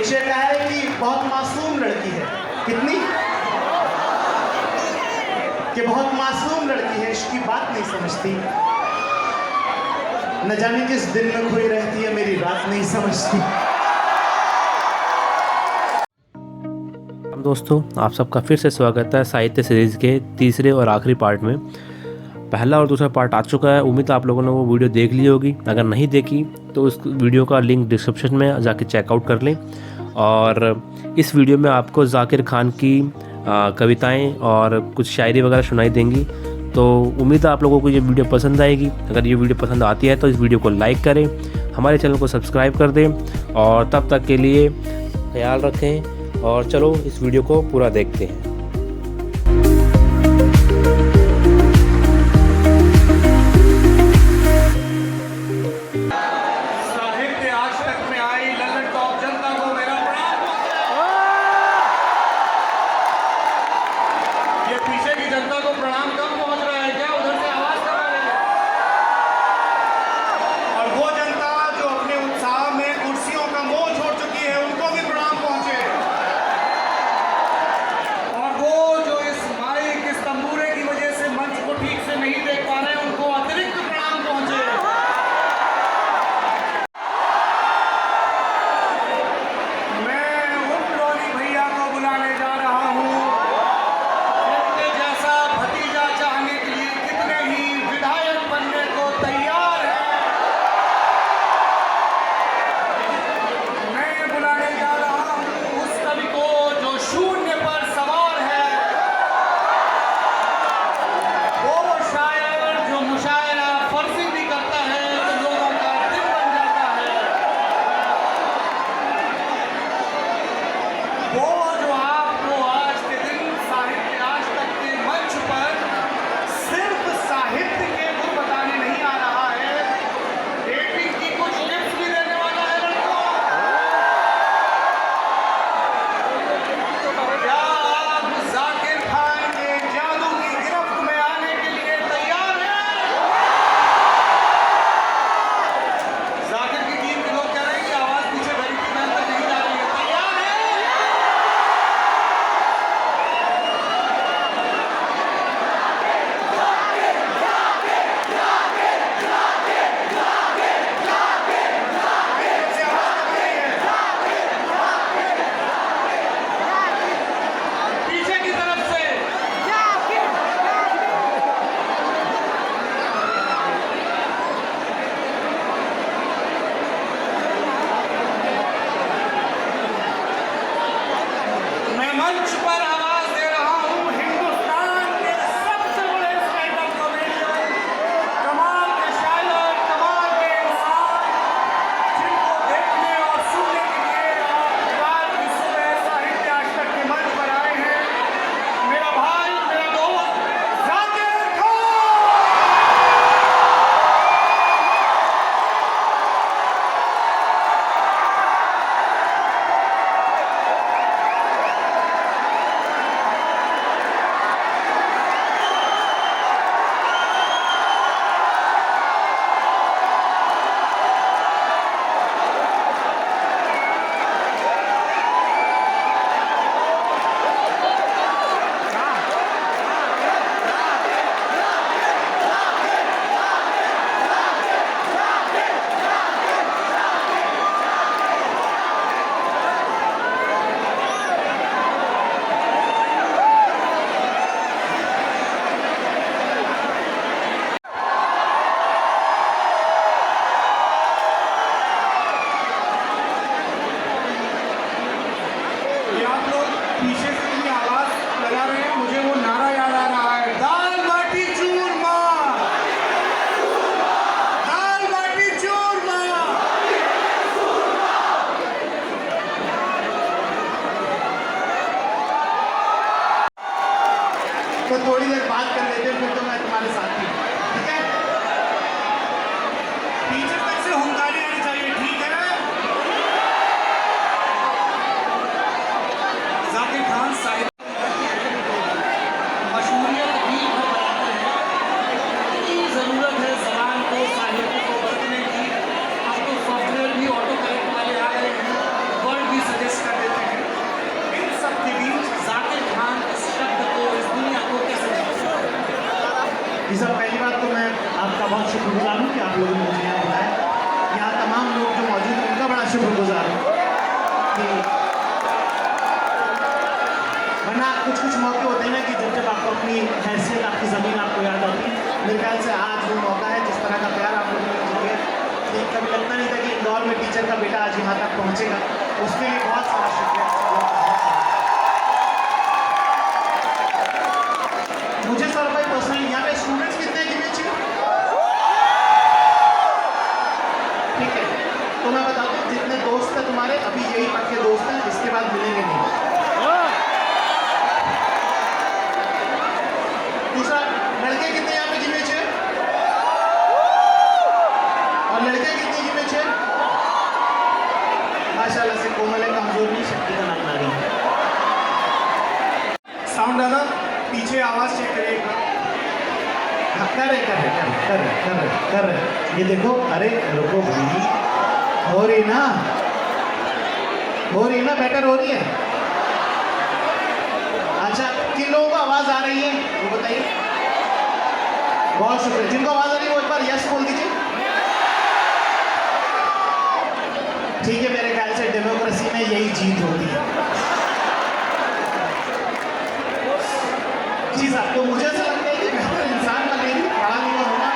एक शेर कहा है कि बहुत मासूम लड़की है, कितनी कि बहुत मासूम लड़की है, इसकी बात नहीं समझती, न जाने किस दिन में खोई रहती है, मेरी रात नहीं समझती। दोस्तों, आप सबका फिर से स्वागत है साहित्य सीरीज़ के तीसरे और आखिरी पार्ट में। पहला और दूसरा पार्ट आ चुका है। उम्मीद है आप लोगों ने वो वीडियो देख ली होगी। अगर नहीं देखी तो उस वीडियो का लिंक डिस्क्रिप्शन में जाके चेकआउट कर लें। और इस वीडियो में आपको जाकिर खान की कविताएं और कुछ शायरी वगैरह सुनाई देंगी। तो उम्मीद है आप लोगों को ये वीडियो पसंद आएगी। अगर ये वीडियो पसंद आती है तो इस वीडियो को लाइक करें, हमारे चैनल को सब्सक्राइब कर दें और तब तक के लिए ख्याल रखें। और चलो इस वीडियो को पूरा देखते हैं। साहित्य आज तक में आई लल्लन टॉप जनता को मेरा प्रणाम। ये पीछे की जनता को प्रणाम कम पहुंच रहा है क्या? उधर से आवाज कम आ रही है। और वो जनता जो अपने उत्साह में कुर्सियों का मोह छोड़ चुकी है, उनको भी प्रणाम पहुंचे। और वो जो इस माइक इस तंबूरे की वजह से मंच को ठीक से नहीं देख पा रहे हैं, उनको अतिरिक्त प्रणाम पहुंचे। मैं उन डॉली भैया को बुलाने जा रहा हूँ जिनके जैसा भतीजा चाहने के लिए कितने ही विधायक बनने को तैयार है। मैं बुलाने जा रहा हूँ उस कवि को जो शून्य पर सवार है, वो शायर जो मुशायरा फर्जी भी करता है तो लोगों का दिल बन जाता है, वो जो आपको आज के दिन साहित्य आज तक के मंच पर सिर्फ साहित्य के गुण बताने नहीं आ रहा है, डेटिंग की कुछ टिप्स भी देने वाला है लड़कों। क्या आप जाकिर खान के जादू की गिरफ्त में आने के लिए तैयार हैं? जाकिर की टीम के लोग कह रहे हैं कि आवाज पीछे बैठी मैन तक नहीं जा रही है। तैयार है? से आवाज कर रही है पीछे की तरफ से। मैं मंच पर आवाज दे रहा हूँ हिंदुस्तान के सबसे बड़े स्टैंड अप कॉमेडियन, कमाल के शायर, कमाल के इंसान, जिनको देखने और सुनने के लिए आप इतवार की सुबह साहित्य आज तक के मंच पर आए हैं। मेरा भाई, मेरा दोस्त जाकिर खान। ये आप लोग पीछे से इतनी आवाज लगा रहे हैं, मुझे वो नारा याद आ रहा है, दाल बाटी चूरमा, दाल बाटी चूरमा। तो थोड़ी देर बात कर लेते हैं, फिर तो मैं तुम्हारे साथ ही हूँ, ठीक है? पीछे तक से हुंकारी आनी चाहिए, ठीक है? जाकिर खान साहित्य मशहूरियत दिल भर बनाते हैं। इतनी जरूरत है जबान को, साहित्य को बरतने की। अब तो सॉफ्टवेयर भी ऑटो करेक्ट वाले आ गए हैं, वर्ड भी सजेस्ट ये सब पहली बात तो मैं आपका बहुत शुक्रगुजार हूँ कि आप लोगों ने मुझे यहाँ बुलाया। यहाँ तमाम लोग जो मौजूद हैं उनका बड़ा शुक्रगुजार हूँ कि वरना कुछ मौके होते हैं ना कि जब आपको अपनी हैसियत, आपकी ज़मीन आपको याद आती है। मेरे ख्याल से आज वो मौका है, जिस तरह का प्यार आप लोगों ने मुझे दिया कि कभी लगता नहीं था कि इंदौर में टीचर का बेटा आज यहाँ तक पहुँचेगा। उसके लिए बहुत सारा शुक्रिया। मुझे सर भाई पर्सनली यहाँ पे स्टूडेंट्स कितने गिने चाहिए? ठीक है, तो मैं बता दूँ जितने दोस्त हैं तुम्हारे अभी यही पक्के दोस्त हैं, इसके बाद मिलेंगे नहीं। दूसरा, लड़के कितने यहाँ पे गिने चाहिए और लड़के कितने गिने चाहिए? माशाल्लाह से कोमल है, कमजोर नहीं, शक्ति का नाम ना रही। साउंड आना, पीछे आवाज चेक करिए एक बार। हाँ, कर रहे। ये देखो, अरे रुको भाई, हो रही ना, बेटर हो रही है। अच्छा, किन लोगों को आवाज आ रही है वो बताइए। बहुत शुक्रिया। जिनको आवाज आ रही है वो एक बार यस बोल दीजिए। ठीक है, मेरे ख्याल से डेमोक्रेसी में यही जीत होती है। जी साहब, तो मुझे ऐसा लगता है कि बेहतर इंसान बनेगी पढ़ा लिखा होना।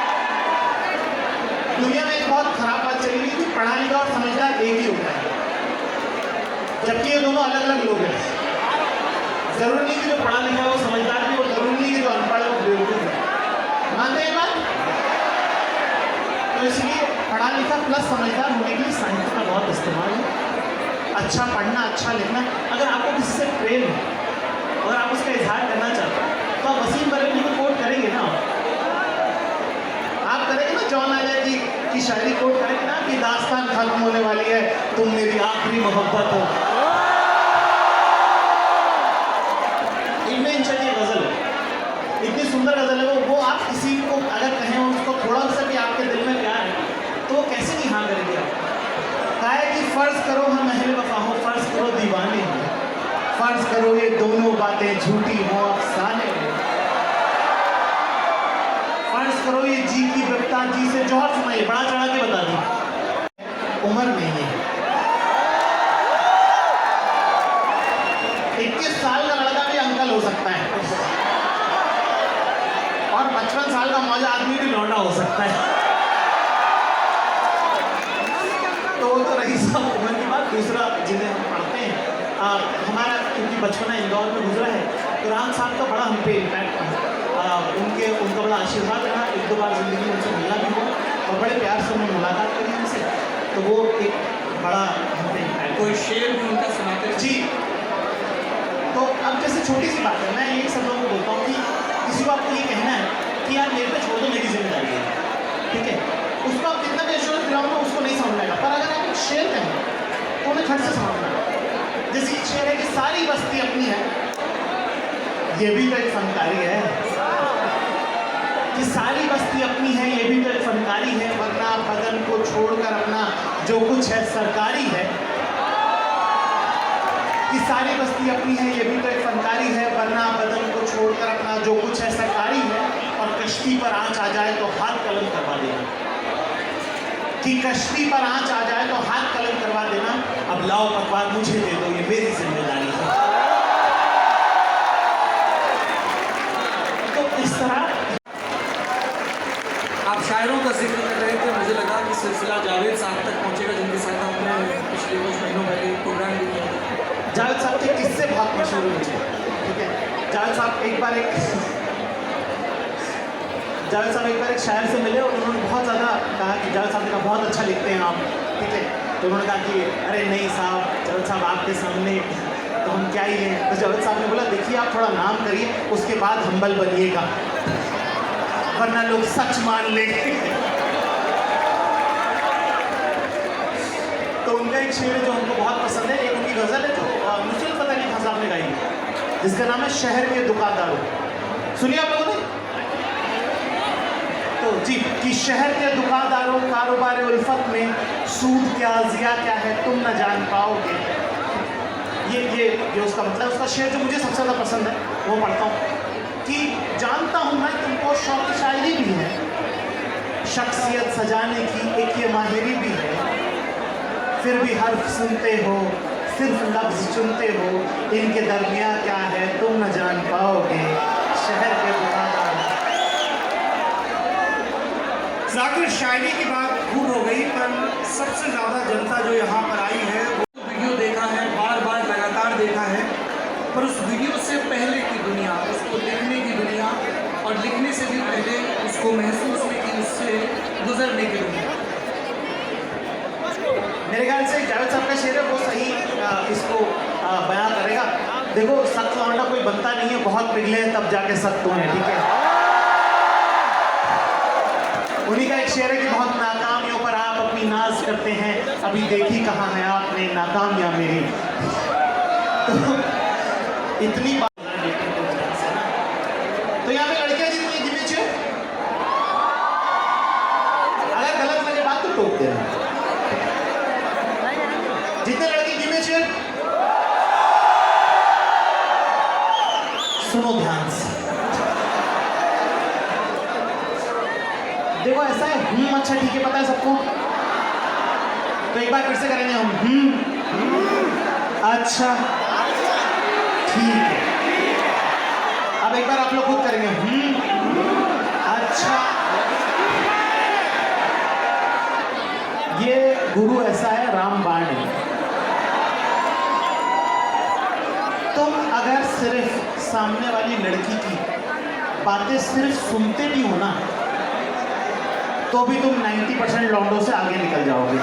दुनिया में एक बहुत खराब बात चली हुई कि पढ़ा लिखा और समझदार एक ही होता है, जबकि ये दोनों अलग अलग लोग हैं। जरूरी नहीं कि जो पढ़ा लिखा है वो समझदार भी हो, जरूरी नहीं कि जो अनपढ़ है वो बेवकूफ है। मानते हैं बात? तो इसलिए पढ़ा लिखा प्लस समझदार होने के लिए साइंस का बहुत इस्तेमाल है। अच्छा पढ़ना, अच्छा लिखना। अगर आपको किसी से प्रेम है और आप उसका इजहार करना चाहते हैं तो आप वसीम बरेली को कोट करेंगे ना? आप करेंगे ना? जॉन आलिया की शायरी कोट करेंगे ना कि दास्तान खत्म होने वाली है, तुम मेरी आखिरी मोहब्बत हो। इनमें इंशाल्लाह गज़ल है, इतनी सुंदर गज़ल है वो आप किसी को अगर कहें उसको थोड़ा सा भी आपके दिल में प्यार है तो वो कैसे नहीं हाँ करेंगे आप? कहा है कि फ़र्ज़ करो हम अहले वफ़ा हो, फ़र्ज़ करो दीवाने हो, फ़र्ज़ करो ये दोनों बातें झूठी हो अफ़साने हो, फ़र्ज़ करो ये जी की बिपता जी से जोहर सुनाइए, बड़ा चढ़ा के बता दी। उम्र नहीं है, 21 साल का लड़का भी अंकल हो सकता है और 55 साल का मौजा आदमी भी लौंडा हो सकता है। तो वो तो रही सब उम्र की बात। दूसरा, जिन्हें हम पढ़ते हैं, हमारा क्योंकि बचपना इंदौर में गुजरा है, कुरान साहब का बड़ा हम पे इम्पैक्ट पड़ा। उनका बड़ा आशीर्वाद रहा। एक दो बार ज़िंदगी में उनसे मिलना भी हुआ और बड़े प्यार से उन्होंने मुलाकात करी उनसे, तो वो एक बड़ा हम पे इम्पैक्ट। कोई शेर भी उनका सुनाते हैं? जी, तो अब जैसे छोटी सी बात है, मैं यही सब लोगों को बोलता हूँ कि किसी को आपको ये कहना है कि यार मेरे पे छोड़ दो, मेरी जिम्मेदारी है, ठीक है, उसको आप कितना भी एश्योरेंस दिलाओगे उसको नहीं समझ आएगा। पर अगर आप एक शेर कहें तो उन्हें खट से समझना है। जैसे एक शेर है कि सारी बस्ती अपनी है, ये भी तो एक फनकारी है, कि सारी बस्ती अपनी है, ये भी तो एक फनकारी है, वरना बदन को छोड़कर अपना जो कुछ है सरकारी है। कि सारी बस्ती अपनी है, ये भी तो एक फनकारी है, वरना बदन को छोड़कर अपना जो कुछ है सरकारी है। और कश्ती पर आंच आ जाए तो हाथ कलम करवा देना, कि कश्ती पर आंच आ जाए तो हाथ कलम करवा देना। अब लाओ पकवान मुझे दे दो, ये मेरी जिम्मेदारी है। तो इस तरह आप शायरों का जिक्र कर रहे थे, मुझे लगा कि सिलसिला जावेद साहब तक पहुंचेगा, जिनके साथ हमने पिछले कुछ महीनों पहले प्रोग्राम भी किया। जावेद साहब के किस्से बहुत मशहूर हुए, ठीक है। जावेद साहब एक बार एक शायर से मिले और उन्होंने बहुत ज़्यादा कहा कि जावेद साहब ने कहा बहुत अच्छा लिखते हैं आप, ठीक है। तो उन्होंने कहा कि अरे नहीं साहब, जावेद साहब आपके सामने तो हम क्या ही हैं। तो जावेद साहब ने बोला देखिए आप थोड़ा नाम करिए, उसके बाद हम्बल बनिएगा, वरना लोग सच मान लेंगे। तो उनका एक शेर है जो हमको बहुत पसंद है, एक उनकी गज़ल है जो नुसरत फ़तेह अली खान साहब ने गाई है, जिसका नाम है शहर के दुकानदारों। सुनिए आप लोगों ने? तो जी, कि शहर के दुकानदारों कारोबार उल्फत में सूद क्या ज़िया क्या है तुम न जान पाओगे। ये उसका मतलब, उसका शेर जो मुझे सबसे ज़्यादा पसंद है वो पढ़ता हूँ कि जानता हूँ मैं तुमको शौक शायरी सजाने की एक ये माहिरी भी है, फिर भी हर्फ सुनते हो, सिर्फ लफ्ज चुनते हो, इनके दरमियाँ क्या है तुम न जान पाओगे, शहर के बुखार। जाकिर, शायरी की बात खूब हो गई, पर सबसे ज़्यादा जनता जो यहाँ पर आई है वो वीडियो देखा है, बार बार लगातार देखा है, पर उस वीडियो से पहले की दुनिया, उसको लिखने की दुनिया, और लिखने से भी पहले उसको महसूस में कि उससे गुजरने की दुनिया। मेरे ख्याल से जावेद साहब का शेर है वो सही इसको बयां करेगा। देखो, सख्त लौंडा कोई बनता नहीं है, बहुत पिघले हैं तब जाके सख्त हुए हैं, ठीक है। उन्हीं का एक शेर है कि बहुत नाकामियों पर आप अपनी नाज करते हैं, अभी देखी कहाँ है आपने नाकामियाँ मेरी। तो इतनी बात तो यहाँ पे लड़कियाँ जितनी गिने छे, अगर गलत लगे बात तो टोक देना। जितने लड़की गिने छे, सुनो ध्यान से। देखो ऐसा है, अच्छा ठीक है, पता है सबको, तो एक बार फिर से करेंगे हम। अच्छा ठीक है, अब एक बार आप लोग खुद करेंगे। अच्छा, ये गुरु ऐसा है रामबाण। तुम अगर सिर्फ सामने वाली लड़की की बातें सिर्फ सुनते भी हो ना, तो भी तुम 90% लौंडों से आगे निकल जाओगे।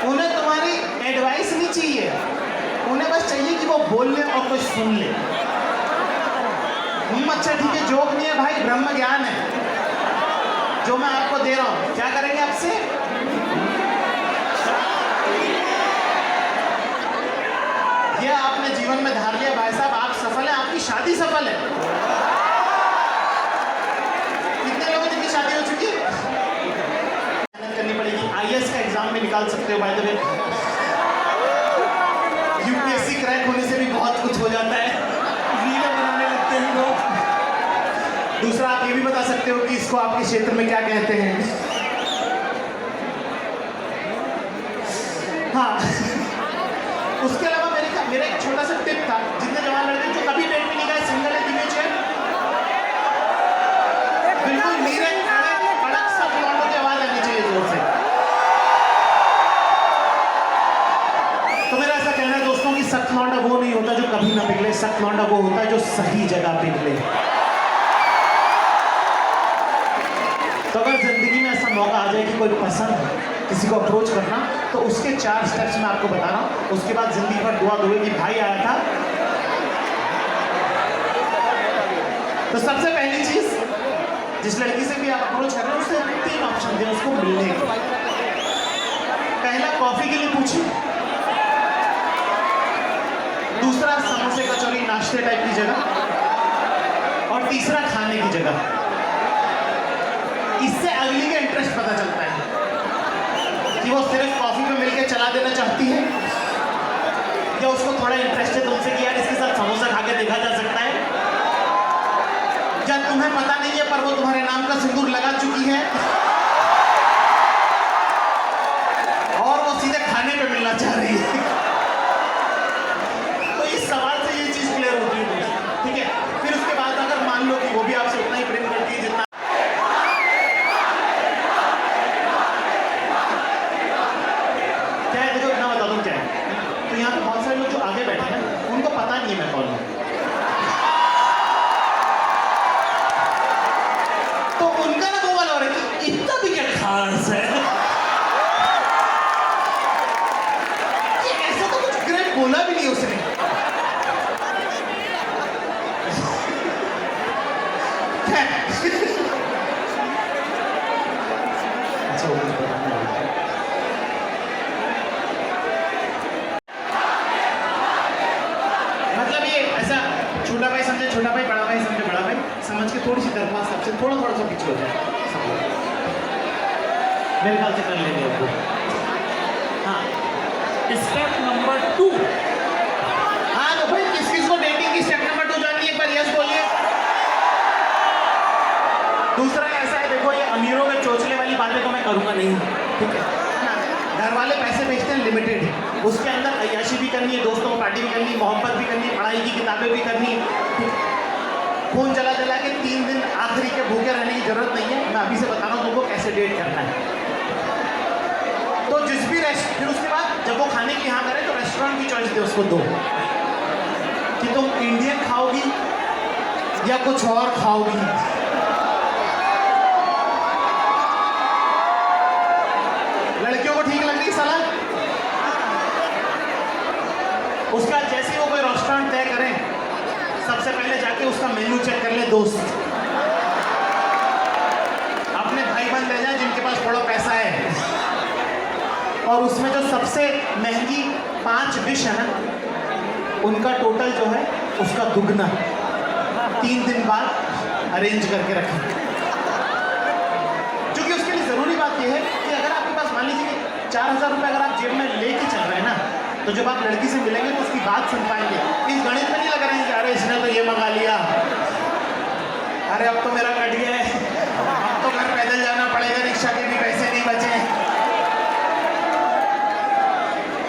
उन्हें तुम्हारी एडवाइस नहीं चाहिए, उन्हें बस चाहिए कि वो बोल ले और कोई सुन ले। अच्छा ठीक है, जोक नहीं है भाई, ब्रह्म ज्ञान है जो मैं आपको दे रहा हूं। क्या करेंगे आपसे? ये आपने जीवन में धार लिया भाई साहब, आप सफल हैं, आपकी शादी सफल है। कितने लोगों की शादी हो चुकी है? मेहनत करनी पड़ेगी, IAS का एग्जाम में निकाल सकते हो by the way, UPSC crack होने से भी बहुत कुछ हो जाता है, वीडियो बनाने लगते हैं लोग। दूसरा, आप ये भी बता सकते हो कि इसको आपके क्षेत्र में क्या कहते हैं। हाँ, उसके अलावा मेरा एक छोटा सा टिप था, जितने जवान लड़के जो कभी डेट में नहीं गए, सिंगल है, इमेज है, बिल्कुल नीरे कड़क सब लौंडों की आवाज आनी चाहिए जोर से। तो मेरा ऐसा कहना है दोस्तों कि सख्त लौंडा वो नहीं होता जो कभी ना पिघले, सख्त लौंडा वो होता है जो सही जगह पिघले। तो अगर जिंदगी में ऐसा मौका आ जाए कि कोई पसंद है, किसी को अप्रोच करना, तो उसके 4 स्टेप्स मैं आपको बता रहा हूँ। उसके बाद जिंदगी भर दुआ दोगे कि भाई आया था। तो सबसे पहली चीज, जिस लड़की से भी आप अप्रोच कर रहे हैं, उससे 3 ऑप्शन दें उसको मिलने के। पहला, कॉफी के लिए पूछिए। दूसरा, समोसे कचौरी नाश्ते टाइप की जगह। और तीसरा, खाने की जगह। इससे अगली का इंटरेस्ट पता चलता है कि वो सिर्फ कॉफी पे मिलके चला देना चाहती है या उसको थोड़ा इंटरेस्ट है तुमसे कि यार इसके साथ समोसा खा के देखा जा सकता है, या तुम्हें पता नहीं है पर वो तुम्हारे नाम का सिंदूर लगा चुकी है और वो सीधे खाने पे मिलना चाह रही है। तो इस सवाल से ये चीज क्लियर होती है, ठीक है। फिर उसके बाद अगर मान लो कि वो भी आपसे उतना ही प्रेम करती है जितना क्या है, देखो इतना बता दूं क्या है। तो यहाँ पे बहुत सारे लोग जो आगे बैठे हैं उनको पता नहीं है मैं कौन हूँ, तो उनका ना वो वाला हो रहा है कि इतना भी क्या खास है, ये ऐसा तो कुछ ग्रेट बोला भी नहीं उसने। अच्छा, वो मुझे पता नहीं है। मतलब ये ऐसा छोटा भाई समझे छोटा भाई, बड़ा भाई समझे बड़ा भाई, समझ के थोड़ी सी दरख्वास्त सबसे थोड़ा सा पीछे हो जाए, मेरे ख्याल से कर लेंगे आपको। हाँ, स्टेप नंबर 2। हाँ तो भाई किस किस को डेटिंग की स्टेप नंबर 2 जाननी है, एक बार यस बोलिए। बातें तो मैं करूँगा नहीं, ठीक है ना। घर वाले पैसे भेजते हैं लिमिटेड, उसके अंदर अय्याशी भी करनी है, दोस्तों को पार्टी भी करनी, मोहब्बत भी करनी, पढ़ाई की किताबें भी करनी, खून जला जला के 3 दिन आखिरी के भूखे रहने की जरूरत नहीं है। मैं अभी से बता रहा हूँ तुमको कैसे डेट करना है। तो जिस भी फिर उसके बाद जब वो खाने की यहाँ करे तो रेस्टोरेंट की चॉइस दे उसको दो कि तुम इंडियन खाओगी या कुछ और खाओगी। लड़कियों को ठीक लग रही सलाह। उसका जैसे वो कोई रेस्टोरेंट तय करें, सबसे पहले जाके उसका मेन्यू चेक कर ले दोस्त। अपने भाई बंद रह जाए जिनके पास थोड़ा पैसा है, और उसमें जो सबसे महंगी 5 डिश है ना, उनका टोटल जो है उसका दुगना 3 दिन बाद अरेंज करके रखें। क्योंकि उसके लिए ज़रूरी बात यह है कि अगर आपके पास मान लीजिए 4000 रुपये अगर आप जेब में लेके चल रहे हैं ना, तो जब आप लड़की से मिलेंगे तो उसकी बात सुन पाएंगे। इस गणित में नहीं लग रहे हैं कि अरे इसने तो ये मंगा लिया, अरे अब तो मेरा कट गया है, अब तो घर पैदल जाना पड़ेगा, रिक्शा के भी पैसे नहीं बचे।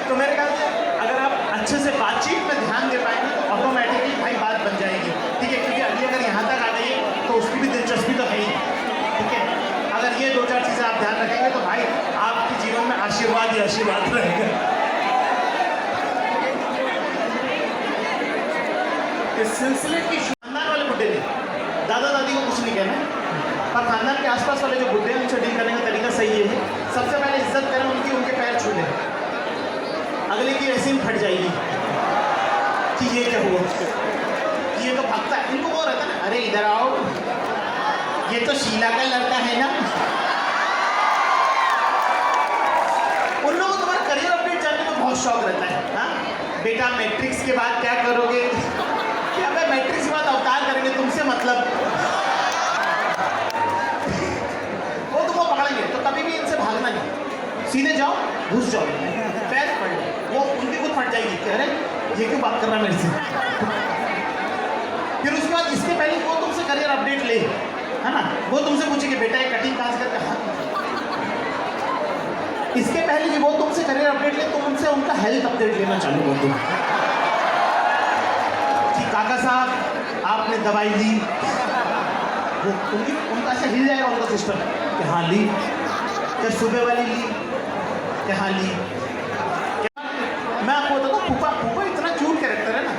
तो मेरे ख्याल से अगर आप अच्छे से बातचीत में ध्यान दे पाएंगे तो ऑटोमेटिकली भाई बात बन जाएगी, ठीक है। क्योंकि अभी अगर यहाँ तक आ गई है तो उसकी भी दिलचस्पी तो है ही, ठीक है। अगर ये 2-4 चीज़ें आप ध्यान रखेंगे तो भाई आपके जीवन में आशीर्वाद ही आशीर्वाद रहेगा। इस सिलसिले की खानदान वाले बुड्ढे ने दादा दादी को कुछ नहीं कहना, पर खानदान के आसपास वाले जो बुड्ढे हैं उनसे डील करने का तरीका सही है। सबसे पहले इज्जत करें उनकी, उनके पैर छू लें। अगले की ऐसे ही फट जाएगी कि ये क्या हुआ, कि ये तो भागता है। इनको वो रहता है ना, अरे इधर आओ, ये तो शीला का लड़का है ना। उन लोगों को तुम्हारा करियर अपडेट जानने में बहुत शौक रहता है। हाँ बेटा मैट्रिक्स के बाद क्या करोगे, क्या भाई मैट्रिक्स के बाद अवतार करेंगे, तुमसे मतलब। वो तुमको पकड़ेंगे तो कभी भी इनसे भागना नहीं, सीधे जाओ घुस जाओ, पैर पड़ लो, वो उनकी खुद फट जाएगी कि अरे ये क्यों बात कर रहा है मेरे से। फिर उसके बाद इसके पहले वो तुमसे करियर अपडेट ले, है ना, वो तुमसे पूछेगी बेटा ये कटिंग कहाँ से करते हैं। इसके पहले कि वो तुमसे करियर अपडेट ले, तुम उनसे उनका हेल्थ अपडेट लेना चालू कर दो कि काका साहब आपने दवाई ली, वो उनका ऐसा हिल जाएगा उनका सिस्टम कि हाँ ली, क्या सुबह वाली ली, कि हाँ ली। मैं आपको बताता हूँ, फूफा इतना क्यूट कैरेक्टर है ना।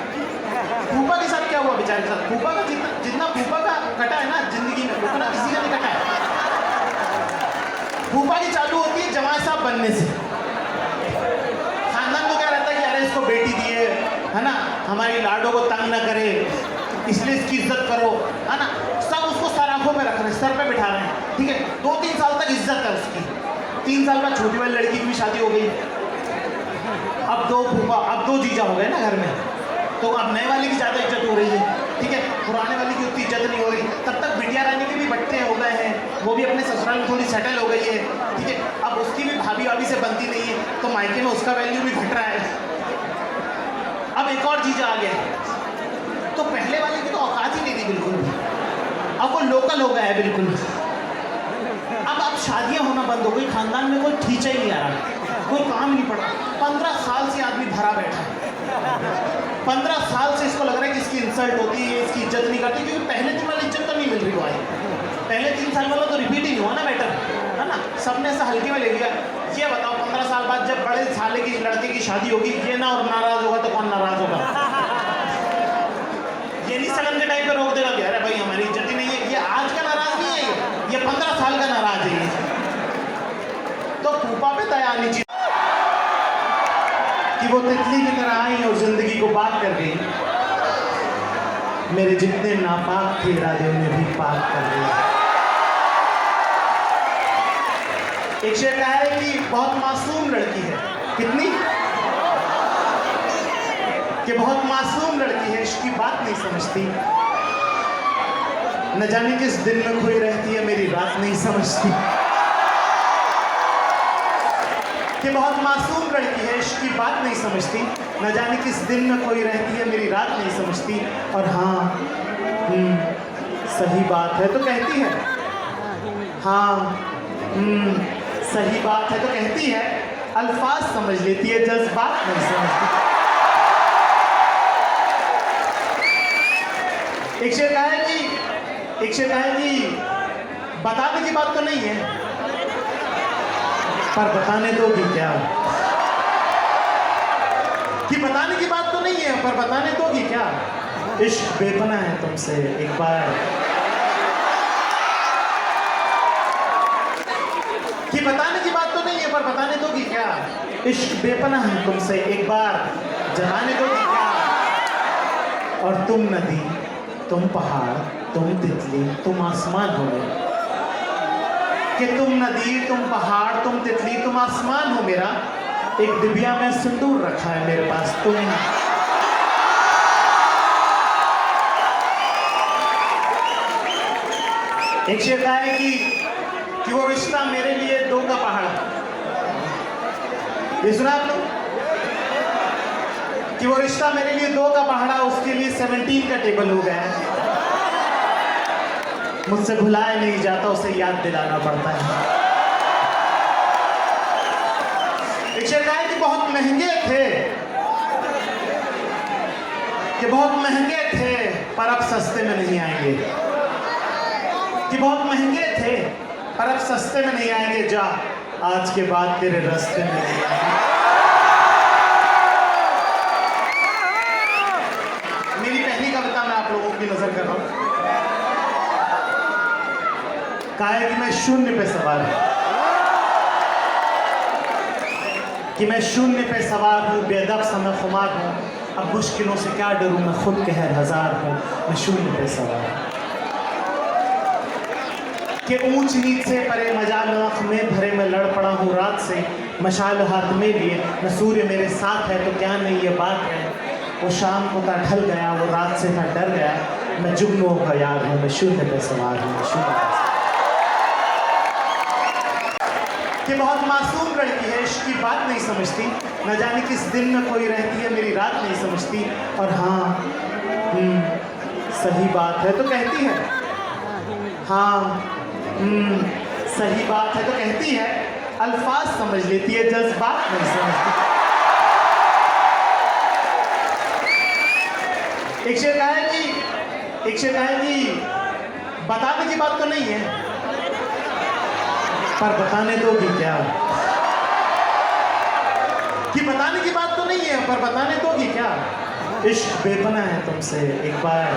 फूफा के साथ क्या हुआ बेचारे के साथ, फूफा का जितना फूफा का कटा है ना जिंदगी में, उतना किसी का नहीं कटा है। फूफा की चालू होती है जमाई साहब बनने से। खानदान को क्या रहता है कि अरे इसको बेटी दिए, है ना, हमारी लाडो को तंग न करे, इसलिए इसकी इज्जत करो, है ना। सब उसको सराखों पे रख रहे हैं, सर पे बिठा रहे हैं, ठीक है। 2-3 साल तक इज्जत है उसकी। 3 साल बाद छोटी वाली लड़की की भी शादी हो गई, अब 2 फूफा, अब 2 जीजा हो गए ना घर में, तो अब नए वाले की ज़्यादा इज्जत हो रही है, ठीक है। पुराने वाले की उतनी इज्जत नहीं हो रही। तब तक बिटिया रानी के भी बट्टे हो गए हैं, वो भी अपने ससुराल में थोड़ी सेटल हो गई है, ठीक है। अब उसकी भी भाभी वाभी से बनती नहीं है, तो मायके में उसका वैल्यू भी घट रहा है। अब एक और जीजा आ गया, तो पहले वाले की तो औकात ही नहीं थी बिल्कुल भी, अब वो लोकल हो गया है बिल्कुल। अब शादियां होना बंद हो गई, खानदान में कोई खींचा ही नहीं आ रहा, कोई काम नहीं पड़ा। 15 साल से आदमी भरा बैठा है, 15 साल से इसको लग रहा है कि इसकी इंसल्ट होती है, इसकी इज्जत नहीं करती, क्योंकि पहले दिन वाली इज्जत तो नहीं मिल रही भाई। पहले 3 साल वाला तो रिपीट ही नहीं हुआ ना मैटर, है ना, सबने ऐसा हल्के में ले लिया। ये बताओ 15 साल बाद जब बड़े साले की लड़के की शादी होगी, ये ना और नाराज होगा तो कौन नाराज होगा। ये नहीं सगन के टाइम पे रोक देगा कि अरे भाई हमारी इज्जत ही नहीं है। ये आज का नाराज नहीं है, ये 15 साल का नाराज है। तो फूफा पे दया आनी चाहिए कि वो तितली की तरह आई और जिंदगी को पाक कर गई। मेरे जितने नापाक थे इरादे उन्हें भी पाक कर दिया। एक शेर कहा है कि बहुत मासूम लड़की है, कितनी कि बहुत मासूम लड़की है, इसकी बात नहीं समझती, न जाने किस दिन में खोई रहती है, मेरी रात नहीं समझती। कि बहुत मासूम लड़की है, इसकी बात नहीं समझती, न जाने किस दिन में खोई रहती है, मेरी रात नहीं समझती। और हाँ सही बात है तो कहती है, हाँ सही बात है तो कहती है, अल्फाज समझ लेती है, जज्बात नहीं समझती। एक शेर कहा है कि बताने की बात तो नहीं है, पर बताने दोगी क्या? कि बताने की बात तो नहीं है, पर बताने दोगी क्या? इश्क बेपना है तुमसे एक बार। कि बताने की बात तो नहीं है, पर बताने दोगी क्या? इश्क बेपना है तुमसे एक बार, जताने दोगी क्या? और तुम नदी, तुम पहाड़, तुम तितली, तुम आसमान हो गए। कि तुम नदी, तुम पहाड़, तुम तितली, तुम आसमान हो मेरा। एक डिबिया में सिंदूर रखा है मेरे पास तुम। एक शेर कहा है कि वो रिश्ता मेरे लिए 2 का पहाड़। ये सुना आप लोग? कि वो रिश्ता मेरे लिए 2 का पहाड़ा, उसके लिए 17 का टेबल हो गया है। मुझसे भुलाया नहीं जाता, उसे याद दिलाना पड़ता है। एक शेर कहा है कि बहुत महंगे थे, कि बहुत महंगे थे, पर अब सस्ते में नहीं आएंगे। कि बहुत महंगे थे, पर अब सस्ते में नहीं आएंगे। जा, आज के बाद तेरे रास्ते में नहीं आएंगे। मेरी पहली कविता मैं आप लोगों की नजर कर रहा हूं। कहा है कि मैं शून्य पे सवार हूं, कि मैं शून्य पे सवार हूं, बेअदब सा मैं खुमार हूं। अब मुश्किलों से क्या डरूं, मैं खुद कहर हजार हूं। मैं शून्य पे सवार हूं। कि ऊंच नीच से परे मजाल आँख में भरे मैं लड़ पड़ा हूँ रात से, मशाल हाथ में लिए न सूर्य मेरे साथ है तो क्या नहीं ये बात है। वो शाम को था ढल गया, वो रात से था डर गया। मैं जुगनुओं का यार हूँ, मैं शून्य पे सवार हूँ, मैं शून्य पे। कि बहुत मासूम लड़की है, इश्क की बात नहीं समझती, न जाने किस दिन में कोई रहती है, मेरी रात नहीं समझती। और हाँ, सही बात है तो कहती है, हाँ सही बात है तो कहती है, अल्फाज समझ लेती है, जज्बात नहीं समझती। एक शेर कहा है कि बताने की बात तो नहीं है, पर बताने दोगी क्या? कि बताने की बात तो नहीं है, पर बताने दोगी क्या? इश्क बेपना है तुमसे एक बार।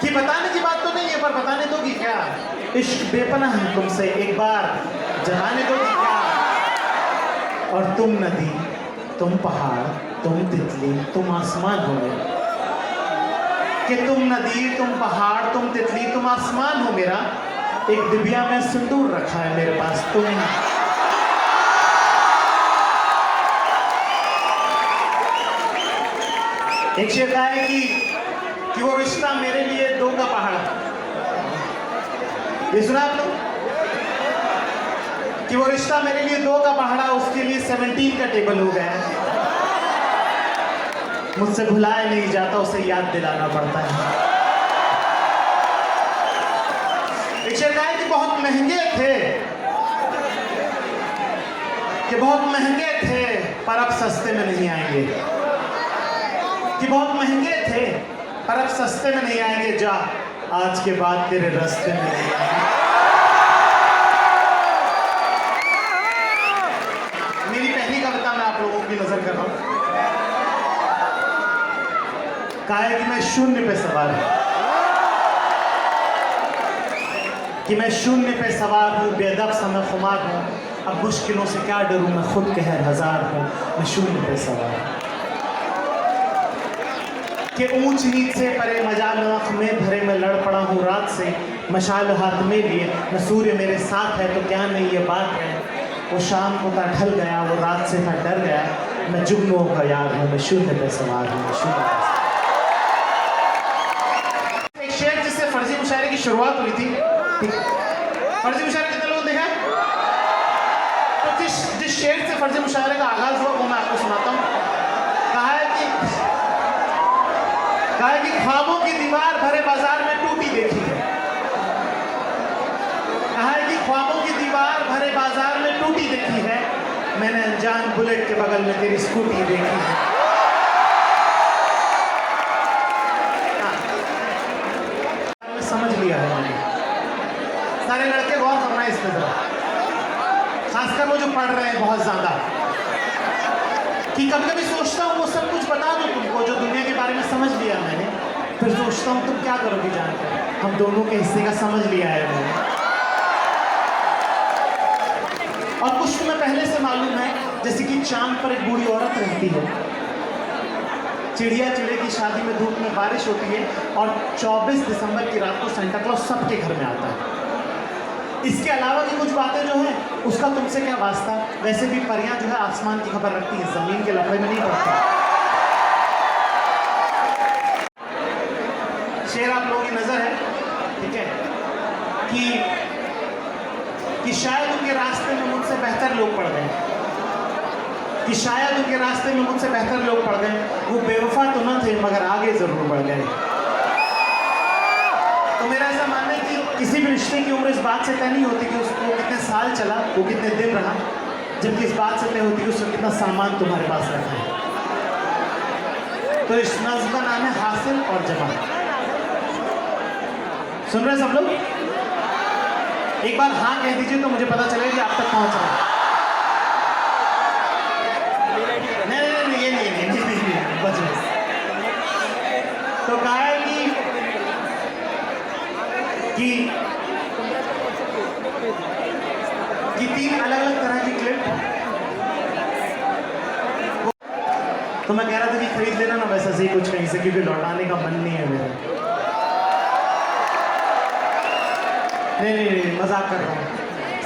कि बताने की बात तो नहीं है, पर बताने दोगी क्या? इश्क बेपना है तुमसे एक बार, जताने दोगी क्या? और तुम नदी, तुम पहाड़, तुम तितली, तुम आसमान हो गए। कि तुम नदी, तुम पहाड़, तुम तितली, तुम आसमान हो मेरा। एक डिबिया में सिंदूर रखा है मेरे पास तुम। एक शेर कहा है कि वो रिश्ता मेरे लिए 2 का पहाड़। ये सुना आप लोग? कि वो रिश्ता मेरे लिए 2 का पहाड़ा, उसके लिए 17 का टेबल हो गया है। मुझसे भुलाया नहीं जाता, उसे याद दिलाना पड़ता है। एक शेर कहा है कि बहुत महंगे थे, कि बहुत महंगे थे, पर अब सस्ते में नहीं आएंगे। कि बहुत महंगे थे, पर अब सस्ते में नहीं आएंगे। जा, आज के बाद तेरे रास्ते में नहीं आएंगे। मेरी पहली कविता मैं आप लोगों की नजर कर रहा हूं। कहा है कि मैं शून्य पे सवार हूं, कि मैं शून्य पे सवार हूं, बेअदब सा मैं खुमार हूं। अब मुश्किलों से क्या डरूं, मैं खुद कहर हजार हूं। मैं शून्य पे सवार हूं। कि ऊंच नीच से परे मजाल आँख में भरे मैं लड़ पड़ा हूँ रात से, मशाल हाथ में लिए न सूर्य मेरे साथ है तो क्या नहीं ये बात है। वो शाम को था ढल गया, वो रात से था डर गया। मैं जुगनुओं का यार हूँ, मैं शून्य पे सवार हूँ, मैं शून्य पे सवार। एक शेर जिससे फर्जी मुशायरे की शुरुआत हुई थी। फर्जी मुशायरा कितने लोगों ने देखा? तो जिस शेर से फर्जी मुशायरे का आगाज हुआ वो मैं आपको सुनाता हूँ। कहा है कि ख्वाबों की दीवार भरे बाजार में टूटी देखी है। जान बुलेट के बगल में तेरी स्कूटी देखी है। हाँ, समझ लिया है मैंने। सारे लड़के गौर करना है इस पे जरा, खासकर वो जो पढ़ रहे हैं बहुत ज्यादा, कि कभी कभी सोचता हूँ वो सब कुछ बता दूँ तुमको जो दुनिया के बारे में समझ लिया मैंने, फिर सोचता हूँ तुम क्या करोगी जानकर, हम दोनों के हिस्से का समझ लिया है मैंने। और कुछ तुम्हें पहले से मालूम है, जैसे कि चांद पर एक बूढ़ी औरत रहती है, चिड़िया चिड़े की शादी में धूप में बारिश होती है, और 24 दिसंबर की रात को सेंटा क्लॉज सबके घर में आता है। इसके अलावा की कुछ बातें जो हैं उसका तुमसे क्या वास्ता। वैसे भी परियां जो है आसमान की खबर रखती हैं, जमीन के लफड़े में नहीं पड़ती। शेर आप लोगों की नजर है, ठीक है, कि शायद उनके रास्ते में मुझसे बेहतर लोग पड़ गए, कि शायद उनके रास्ते में मुझसे बेहतर लोग पड़ गए। वो बेवफा तो न थे मगर आगे जरूर बढ़ गए। तो मेरा ऐसा मानना है कि किसी भी रिश्ते की उम्र इस बात से तय नहीं होती कि उसको कितने साल चला, वो कितने दिन रहा, जबकि इस बात से तय होती है कि उसने कितना सामान तुम्हारे पास रखा है। तो इस नज़्म का नाम है हासिल और जमा। सुन रहे सब लोग? एक बार हाँ कह दीजिए तो मुझे पता चलेगा कि आप तक पहुंच रहा है। नहीं, ये नहीं, बच गए। तो कहा है कि 3 अलग अलग तरह की क्लिप, तो मैं कह रहा था कि खरीद लेना ना वैसा सही कुछ कहीं से, क्योंकि लौटाने का मन नहीं है मेरा। नहीं, मजाक कर रहा हूँ,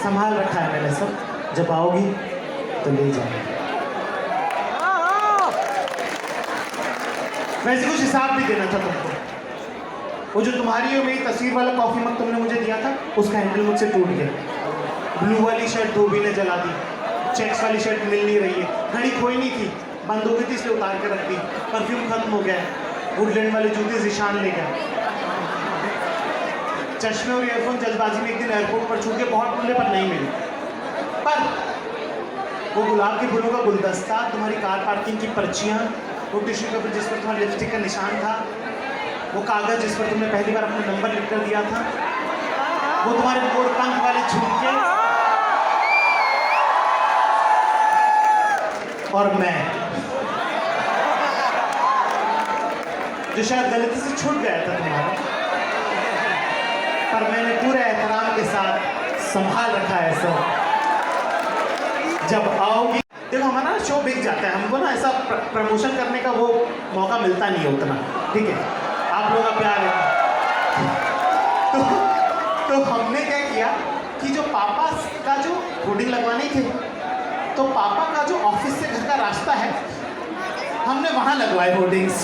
संभाल रखा है मैंने सब, जब आओगी तो ले जाऊंगी। वैसे कुछ हिसाब भी देना था तुमको। वो जो तुम्हारी और मेरी तस्वीर वाला कॉफी मग तुमने मुझे दिया था, उसका हैंडल मुझसे टूट गया। ब्लू वाली शर्ट धोबी ने जला दी, चेक्स वाली शर्ट मिल नहीं रही है, घड़ी खोई नहीं थी, बंद हो गई थी इसलिए उतार के रख दी, परफ्यूम खत्म हो गया है, वुडलैंड वाले जूते जिशान ले गया, चश्मे और ईयरफोन जल्दबाजी में एक दिन एयरपोर्ट पर छूट के बहुत मूल्य पर नहीं मिली। पर वो गुलाब के फूलों का गुलदस्ता, तुम्हारी कार पार्किंग की पर्चियाँ, वो टिश्यू पेपर जिस पर तुम्हारे लिपस्टिक का निशान था, वो कागज जिस पर तुमने पहली बार अपना नंबर लिख कर दिया था, वो तुम्हारे मोर पंख वाले झुमके, और मैं जो शायद गलती से छूट गया था तुम्हारा, पर मैंने पूरे एहतराम के साथ संभाल रखा है सब। जब आओगी, देखो हमारा शो बिक जाता है, हमको ना ऐसा प्रमोशन करने का वो मौका मिलता नहीं है उतना, ठीक है, आप लोगों का प्यार है। तो हमने क्या किया कि जो पापा का जो होर्डिंग लगवानी थी, तो पापा का जो ऑफिस से घर का रास्ता है, हमने वहाँ लगवाए होर्डिंग्स,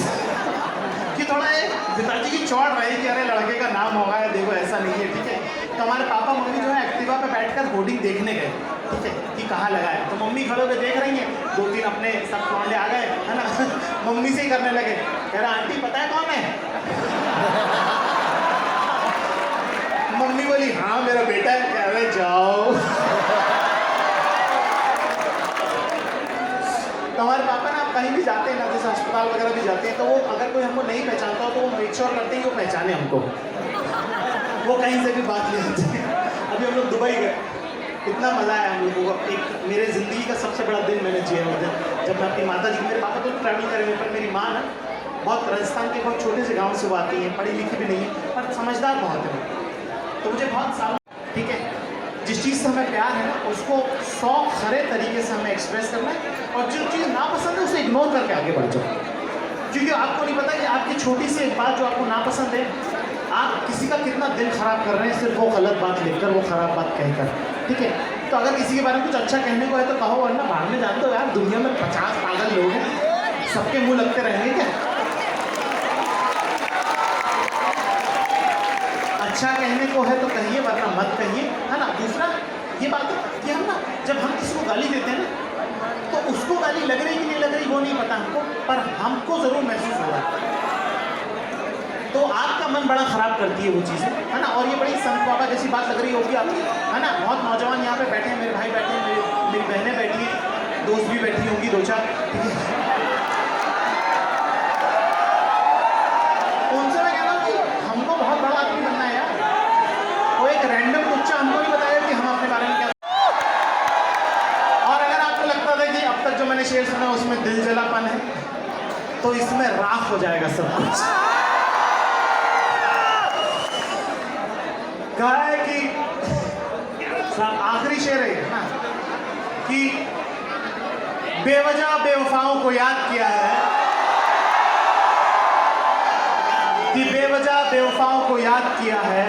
कि थोड़ा ये पिताजी की चौड़ रही कि अरे लड़के का नाम होगा, देखो ऐसा नहीं है, ठीक है। तो हमारे पापा मम्मी जो है एक्टिवा पे बैठकर होर्डिंग देखने गए, ठीक है, कि कहाँ लगा है। तो मम्मी खड़े होकर देख रही हैं, 2-3 अपने सब लौंडे आ गए, है ना, मम्मी से ही करने लगे, कह रहा आंटी पता है कौन है? मम्मी बोली हाँ मेरा बेटा है। कह रहे जाओ। तो हमारे पापा ना कहीं भी जाते हैं ना, जैसे अस्पताल वगैरह भी जाते हैं, तो वो अगर कोई हमको नहीं पहचानता हो तो वो मेक श्योर करते हैं कि वो पहचाने हमको, वो कहीं से भी बात नहीं होती। अभी हम लोग दुबई गए, इतना मज़ा आया हम लोगों को। एक मेरे ज़िंदगी का सबसे बड़ा दिन मैंने जिया उस दिन, जब मैं अपनी माता जी, मेरे पापा तो ट्रैवल करेंगे, पर मेरी माँ ना बहुत राजस्थान के बहुत छोटे से गाँव से वो आती हैं, पढ़ी लिखी भी नहीं है पर समझदार बहुत है। तो मुझे बहुत साल, ठीक है, जिस चीज़ से हमें प्यार है ना उसको 100 खरे तरीके से हमें एक्सप्रेस करना है, और जो चीज़ नापसंद है उसे इग्नोर करके आगे बढ़ जाओ। क्योंकि आपको नहीं पता कि आपकी छोटी सी एक बात जो आपको नापसंद है, आप किसी का कितना दिल ख़राब कर रहे हैं सिर्फ वो गलत बात लिखकर, वो ख़राब बात कहकर, ठीक है। तो अगर किसी के बारे में कुछ अच्छा कहने को है तो कहो, वरना भाड़ में जानते हो यार, दुनिया में 50 पागल लोग हैं, सबके मुँह लगते रहेंगे क्या? अच्छा कहने को है तो कहिए, वरना मत कहिए, है ना। दूसरा ये बात है कि हम ना जब हम किसी को गाली देते हैं ना, तो उसको गाली लग रही कि नहीं लग रही वो नहीं पता हमको, पर हमको ज़रूर महसूस हो रहा है। तो आपका मन बड़ा ख़राब करती है वो चीज़ें, है ना। और ये बड़ी संत बाबा जैसी बात लग रही होगी आपकी, है ना। बहुत नौजवान यहाँ पे बैठे हैं, मेरे भाई बैठे हैं, मेरी बहनें बैठी हैं, दोस्त भी बैठी होंगी दो चार, ठीक है। उनसे मैं कहता हूँ कि हमको बहुत बड़ा आदमी बनना है यार। वो एक रैंडम बच्चा हमको नहीं बताया कि हम अपने बारे में क्या। और अगर आपको लगता था कि अब तक जो मैंने शेर सुना उसमें दिल जलापन है, तो इसमें राख हो जाएगा सब कुछ। कहा है कि आखिरी शेर है ना कि बेवजह बेवफाओं को याद किया है, कि बेवजह बेवफाओं को याद किया है,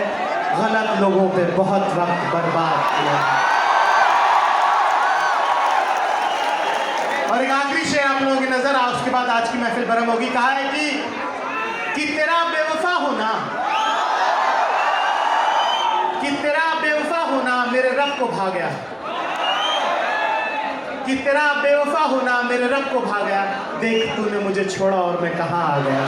गलत लोगों पे बहुत वक्त बर्बाद किया है। और एक आखिरी शेर आप लोगों की नजर आ, उसके बाद आज की महफिल बरम होगी। कहा है कि तेरा बेवफा होना, कि तेरा बेवफा होना मेरे रब को भा गया, कि तेरा बेवफा होना मेरे रब को भा गया, देख तूने मुझे छोड़ा और मैं कहां आ गया।